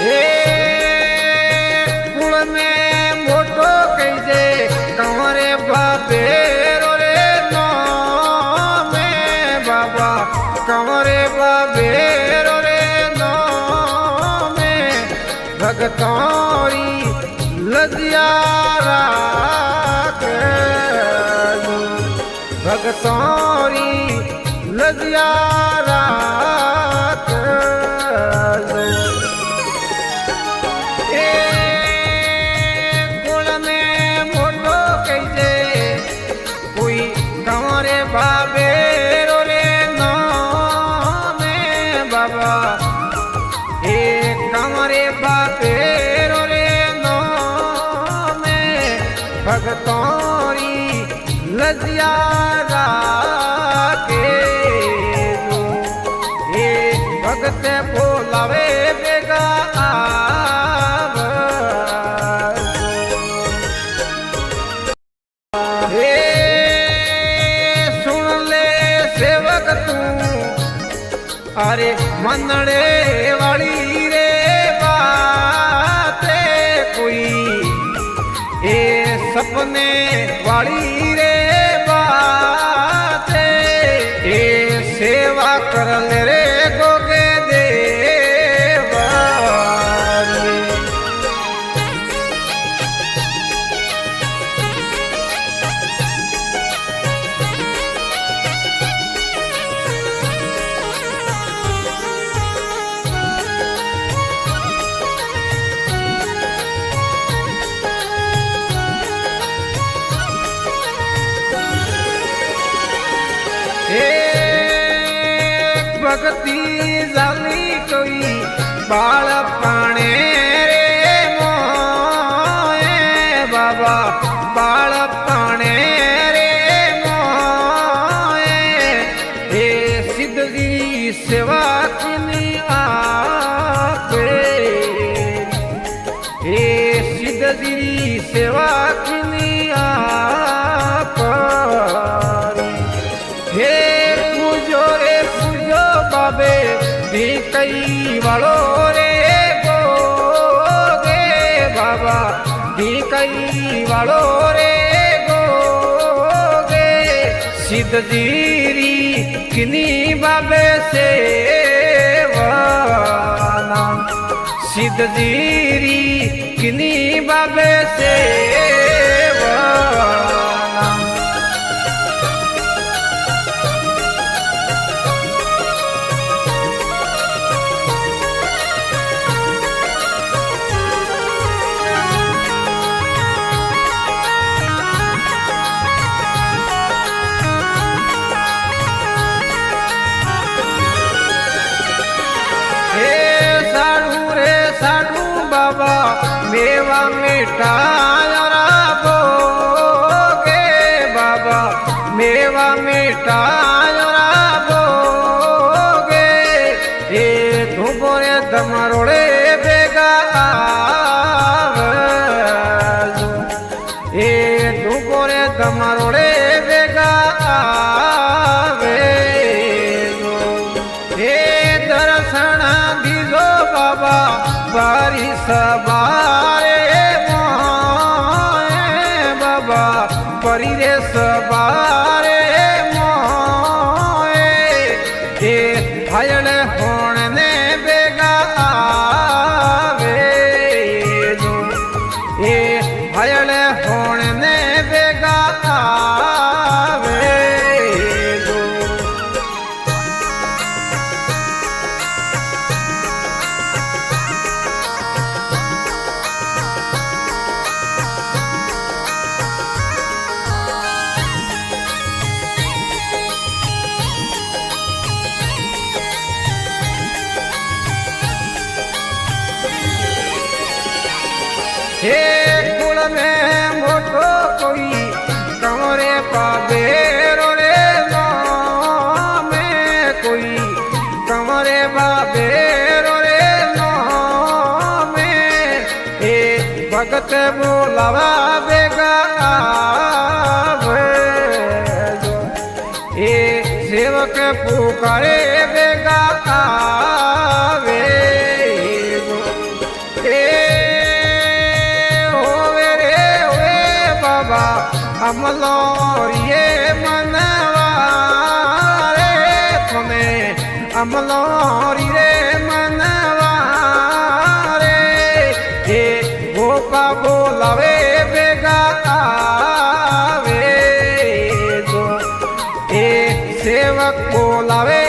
हे कुल में मोटो कही दे कंवरे बाबे रे नो में बाबा कंवरे बाबे रे नो में भगतौरी लजिया भगतौरी लजिया कुल में मोटो कही दे कोई कंवरे बाबे रे नो में बाबा ए कंवरे बाबे रे नो में भगतौरी लजिया भगत बोलावे बेगा हे सुन ले सेवक तू अरे मनड़े वाली रे बाते कोई ए सपने वाली रे बाते ए सेवा कर ले रे गोगे भगती जाली कोई बाल पाने रे मोए बाबा बाल पाने रे मोए हे सिद्धि सेवा किनी आपे हे सिद्धि सेवा किनी आप हे बाबे भी कई वालो रे गोगे बाबा भी कई वालो रे गोगे सिद्ध दीरी किनी बाबे से वाना सिद्ध दीरी किनी बाबे से बाबा मेवा मिठाया बोगे बाबा मेवा मिठाया बोगे ये धुबोरे दमरोड़े बेगा ये धुबोरे दमरोड़े बेगा ये दर्शन दीजो बाबा बारी सबारे मोए बाबा परी रे सबारे मोए ए भायल होने बेगा आवे जो ए भायल होने बेगा आवे जो हे कुल में मोटो कोई कंवरे बाबे रे नो में कोई कंवरे बाबे रे नो में हे भगत बोलावा बेगा हे सेवक पुकारे बेगा आवे અમલો રે મનવા રે તને અમલો રે મનવા રે એ ગોપા બોલાવે ભેગા આવે જો એ સેવક બોલાવે